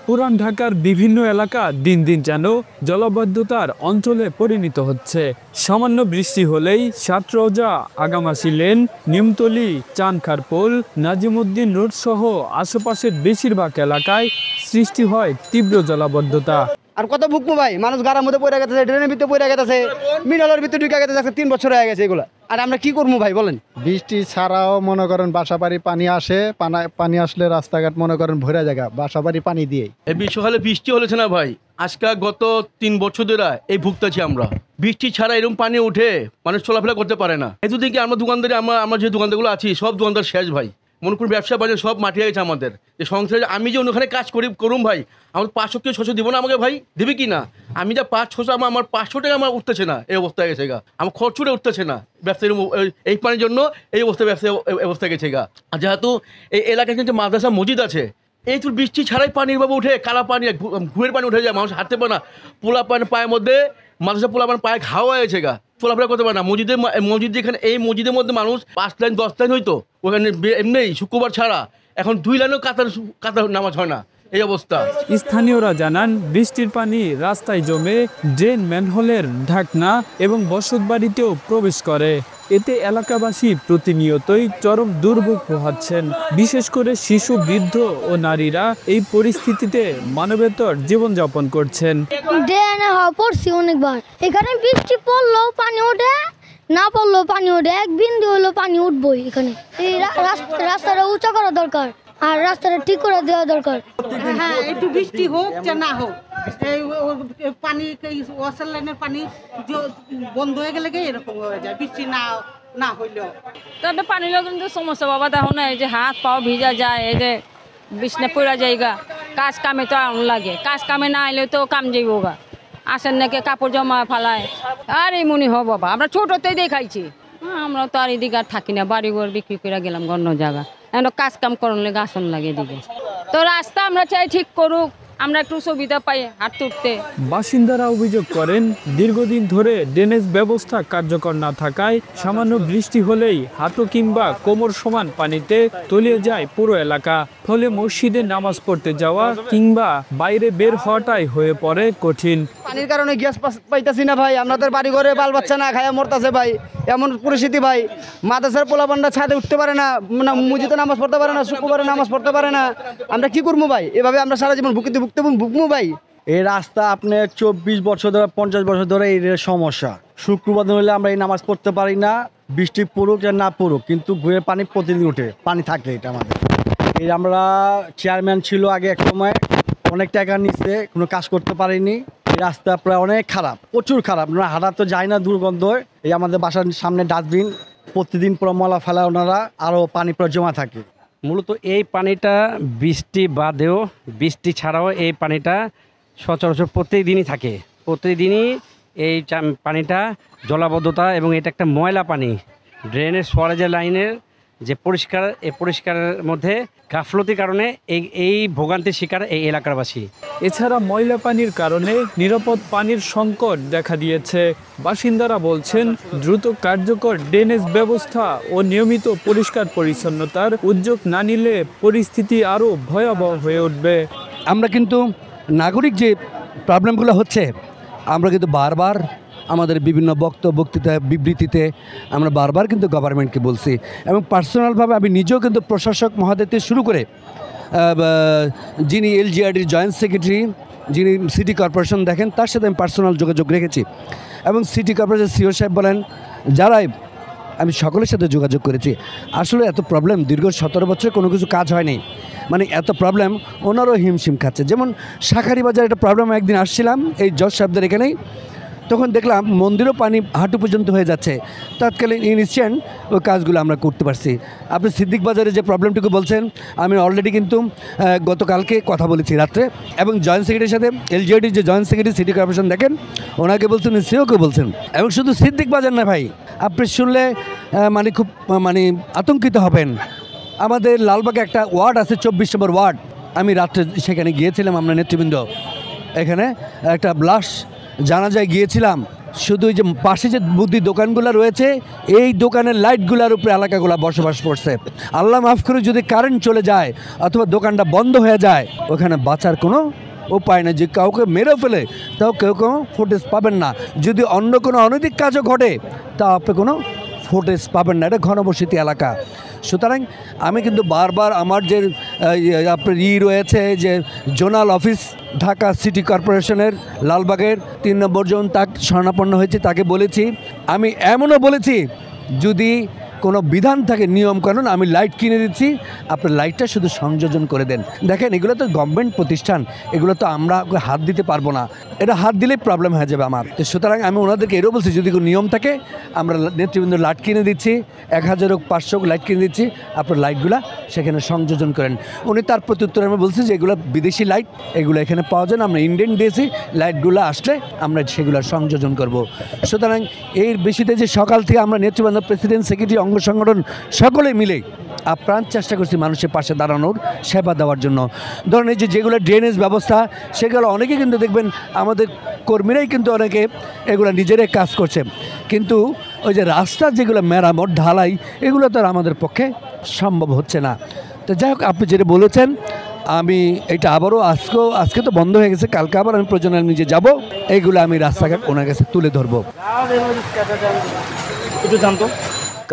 পুরান ঢাকার বিভিন্ন এলাকা দিন দিন যেন জলাবদ্ধতার অঞ্চলে পরিণত হচ্ছে। সামান্য বৃষ্টি হলেই সাতরোজা, আগামাসি লেন, নিমতলী, চানখারপোল, নাজিমউদ্দিন রোড সহ আশেপাশের বেশিরভাগ এলাকায় সৃষ্টি হয় তীব্র জলাবদ্ধতা। আর কত ভুগবো ভাই, মানুষ গাড়ার মধ্যে পড়ে গেছে, ড্রেনের ভিতরে পড়ে গেছে, মিনালের ভিতরে ঢুকে গেছে, 3 বছর হয়ে গেছে এগুলো। আর আমরা কি করবো ভাই বলেন? বৃষ্টি ছাড়াও মনে করেন বাসাবাড়ি পানি আসে, পানি আসলে রাস্তাঘাট মনে করেন ভরে জায়গা বাসাবাড়ি পানি দিয়ে। এই গ্রীষ্মকালে বৃষ্টি হলেছে না ভাই, আজকে গত 3 বছর ধরে এই ভুগতেছি আমরা। বৃষ্টি ছাড়া এরকম পানি উঠে মানুষ চলাফেরা করতে পারে না। এতদিন কি আমরা দোকানদারি, আমরা যে দোকানদারগুলো আছি সব দোকানদার শেষ ভাই। মনে করুন ব্যবসা বাজার সব মাটি হয়ে গেছে আমাদের। যে সংসারে আমি যে ওখানে কাজ করুম ভাই, আমার 500 কেউ 600 দিব না আমাকে ভাই, দেবে কি না? আমি যা 500 আমার 500 টাকা আমার উঠতেছে না, এই অবস্থা গেছে গা। আমার খরচুটা উঠতেছে না ব্যবসা, এই পানির জন্য এই অবস্থা গেছে গা। আর যেহেতু এই এলাকায় কিন্তু মাদ্রাসা মসজিদ আছে, এই তো বৃষ্টি ছাড়াই পানির ভাবে উঠে, কালা পানি ঘুয়ের পানি উঠে যায়, মানুষ হাঁটতে পারে না। পোলা পানি পায়ের মধ্যে মাদ্রাসা পোলা পানি পায়ে ঘাওয়া হয়েছে গা, চলাফেরা করতে পারে না। মসজিদ যেখানে, এই মসজিদের মধ্যে মানুষ 5 লাইন 10 লাইন হইতো, ওখানে এমনি শুক্রবার ছাড়া এখন 2 লাইনও কাতার নামাজ হয় না, এই অবস্থা। স্থানীয়রা জানান, বৃষ্টির পানি রাস্তায় জমে ড্রেন, ম্যানহোলের ঢাকনা এবং বসতবাড়িতেও প্রবেশ করে। এতে এলাকাবাসী প্রতিনিয়তই চরম দুর্ভোগ পোহাচ্ছেন। বিশেষ করে শিশু, বৃদ্ধ ও নারীরা এই পরিস্থিতিতে মানবেতর জীবনযাপন করছেন। ড্রেনে পড়ছি অনেকবার, এখানে বৃষ্টি পড়লেও পানি ওঠে, না পড়লেও পানি ওঠে, এক বিন্দু হলেও পানি উঠবই। এখানে এই রাস্তাটা উঁচা করা দরকার, আর রাস্তাটা ঠিক করে দেওয়া দরকার। হ্যাঁ, একটু বৃষ্টি হোক যে না হোক, এই পানি, ওয়াসার লাইনের পানি বন্ধ হয়ে গেলে এরকম হয়ে যায়, বৃষ্টি না হইলেও। তবে পানির কিন্তু সমস্যা বাবা, দেখো না, এই যে হাত পাও ভিজা যায়, এই যে বিছনা পড়া জায়গা, কাজ কামে তো আউন লাগে, কাজ কামে না আইলে তো কাম যাইব গা। আসেন নাকি কাপড় জমা ফালায়, আর এই মনে হো বাবা, আমরা ছোটতেই দেখাইছি। আমরা তো আর এদিকে আর থাকি না, বাড়ি ঘর বিক্রি করে গেলাম অন্য জায়গা, এখন কাজ কাম করার লেগে আসন লাগে এদিকে। তো রাস্তা আমরা চাই ঠিক করুক, আমরা একটু সুবিধা পাই হাঁট তুলতে। বাসিন্দারা অভিযোগ করেন, দীর্ঘদিন ধরে ড্রেনেজ ব্যবস্থা কার্যকর না থাকায় সামান্য বৃষ্টি হলেই হাঁটু কিংবা কোমর সমান পানিতে তলিয়ে যায় পুরো এলাকা। ফলে মসজিদে নামাজ পড়তে যাওয়া কিংবা বাইরে বের হওয়াটাই হয়ে পড়ে কঠিন। পানির কারণে গ্যাস পাইতাছি না ভাই, আমাদের বাড়ি ঘরে বাল বাচ্চা না খায়া মরতাছে ভাই, এমন পরিস্থিতি ভাই। মাদ্রাসার পোলাপানরা ছাদে উঠতে পারে না, মসজিদে নামাজ পড়তে পারে না, শুক্রবারে নামাজ পড়তে পারে না। আমরা কি করবো ভাই? এভাবে আমরা সারা জীবন ভুগবো ভাই। এই রাস্তা আপনার 24 বছর ধরে, 50 বছর ধরে এই সমস্যা। শুক্রবার হলে আমরা এই নামাজ পড়তে পারি না, বৃষ্টি পড়ুক আর না পড়ুক, কিন্তু ঘুরে পানি প্রতিদিন উঠে, পানি থাকে। এটা আমাদের এই, আমরা চেয়ারম্যান ছিল আগে এক সময়, অনেক টাকা নিচ্ছে, কোনো কাজ করতে পারিনি। এই রাস্তা প্রায় অনেক খারাপ, প্রচুর খারাপ, আমরা হাঁটা তো যায় না, দুর্গন্ধ। এই আমাদের বাসার সামনে ডাস্টবিন, প্রতিদিন পুরো ময়লা ফেলায় ওনারা, আরও পানি পুরো জমা থাকে। মূলত এই পানিটা বৃষ্টি বাদেও, বৃষ্টি ছাড়াও এই পানিটা সচরাচর প্রত্যেকদিনই থাকে, প্রতিদিনই এই পানিটা জলাবদ্ধতা, এবং এটা একটা ময়লা পানি। ড্রেনের সোয়ারেজের লাইনের যে পরিষ্কার, এই পরিষ্কারের মধ্যে গাফলতির কারণে এই ভোগান্তির শিকার এই এলাকারবাসী। এছাড়া ময়লা পানির কারণে নিরাপদ পানির সংকট দেখা দিয়েছে। বাসিন্দারা বলছেন, দ্রুত কার্যকর ড্রেনেজ ব্যবস্থা ও নিয়মিত পরিষ্কার পরিচ্ছন্নতার উদ্যোগ না নিলে পরিস্থিতি আরও ভয়াবহ হয়ে উঠবে। আমরা কিন্তু নাগরিক যে প্রবলেমগুলো হচ্ছে, আমরা কিন্তু বারবার আমাদের বিভিন্ন বক্তৃতা, বিবৃতিতে আমরা বারবার কিন্তু গভর্নমেন্টকে বলছি, এবং পার্সোনালভাবে আমি নিজেও কিন্তু প্রশাসক মহোদয় থেকে শুরু করে যিনি এলজিআরডির জয়েন্ট সেক্রেটারি, যিনি সিটি কর্পোরেশন দেখেন, তার সাথে আমি পার্সোনাল যোগাযোগ রেখেছি, এবং সিটি কর্পোরেশন সিও সাহেব বলেন, যারাই, আমি সকলের সাথে যোগাযোগ করেছি। আসলে এত প্রবলেম, দীর্ঘ 17 বছর কোনো কিছু কাজ হয়নি, মানে এত প্রবলেম ওনারও হিমশিম খাচ্ছে। যেমন শাঁখারি বাজার একটা প্রবলেম, একদিন আসছিলাম এই জজ সাহেবদের এখানেই, তখন দেখলাম মন্দিরও পানি হাঁটু পর্যন্ত হয়ে যাচ্ছে। তৎকালীন ইনস্ট্যান্ট ওই কাজগুলো আমরা করতে পারছি। আপনি সিদ্দিক বাজারে যে প্রবলেমটুকু বলছেন, আমি অলরেডি কিন্তু গতকালকে কথা বলেছি রাত্রে, এবং জয়েন্ট সেক্রেটারির সাথে, এলজিআরডির যে জয়েন্ট সেক্রেটারি সিটি কর্পোরেশন দেখেন, ওনাকে বলছেন, সিওকে বলছেন। এবং শুধু সিদ্দিক বাজার না ভাই, আপনি শুনলে খুব আতঙ্কিত হবেন। আমাদের লালবাগে একটা ওয়ার্ড আছে, 24 নম্বর ওয়ার্ড, আমি রাত্রে সেখানে গিয়েছিলাম, আমরা নেতৃবৃন্দ এখানে একটা জানাজায় গিয়েছিলাম। শুধু ওই যে পাশে যে মুদি দোকানগুলো রয়েছে এই দোকানের লাইটগুলোর উপরে এলাকাগুলো বসবাস করছে। আল্লাহ মাফ করে যদি কারেন্ট চলে যায় অথবা দোকানটা বন্ধ হয়ে যায়, ওখানে বাঁচার কোনো উপায় নেই। যে কাউকে মেরে ফেলে তাও কেউ কোনো ফুটেজ পাবেন না। যদি অন্য কোনো অনৈতিক কাজও ঘটে তা আপনি কোনো ফুটেজ পাবেন না। এটা ঘনবসতি এলাকা। সুতরাং আমি কিন্তু বারবার আমার যে আপনার রয়েছে যে জোনাল অফিস ঢাকা সিটি কর্পোরেশনের লালবাগের 3 নম্বর জোন তাকে শরণাপন্ন হয়েছে, তাকে বলেছি, আমি এমনও বলেছি যদি কোনো বিধান থাকে নিয়মকানুন আমি লাইট কিনে দিচ্ছি, আপনার লাইটটা শুধু সংযোজন করে দেন। দেখেন এগুলো তো গভর্নমেন্ট প্রতিষ্ঠান, এগুলো তো আমরা হাত দিতে পারবো না, এটা হাত দিলেই প্রবলেম হয়ে যাবে আমার। তো সুতরাং আমি ওনাদেরকে এরও বলছি যদি কোনো নিয়ম থাকে আমরা নেতৃবৃন্দ লাইট কিনে দিচ্ছি, 1000 হোক 500 লাইট কিনে দিচ্ছি, আপনার লাইটগুলা সেখানে সংযোজন করেন। উনি তার প্রত্যুত্তরে আমি বলছি যে এগুলো বিদেশি লাইট, এগুলো এখানে পাওয়া যায় না, আমরা ইন্ডিয়ান দিয়েছি, লাইটগুলো আসলে আমরা সেগুলো সংযোজন করব। সুতরাং এর বেশিতে যে সকাল থেকে আমরা নেতৃবৃন্দ, প্রেসিডেন্ট, সেক্রেটারি, অঙ্গ সংগঠন সকলে মিলে আপ্রাণ চেষ্টা করছি মানুষের পাশে দাঁড়ানোর, সেবা দেওয়ার জন্য। ধরেন এই যেগুলো ড্রেনেজ ব্যবস্থা সেগুলো অনেকে কিন্তু দেখবেন আমাদের কর্মীরাই কিন্তু অনেকে এগুলো নিজেরাই কাজ করছে, কিন্তু ওই যে রাস্তার যেগুলো মেরামত, ঢালাই, এগুলো তো আর আমাদের পক্ষে সম্ভব হচ্ছে না। তো যাই হোক, আপনি যেটা বলেছেন আমি এটা আবারও আজকে তো বন্ধ হয়ে গেছে, কালকে আবার আমি প্রয়োজনে নিজে যাব, এইগুলো আমি রাস্তাঘাট ওনার কাছে তুলে ধরবো।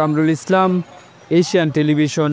Kamrul Islam, Asian television.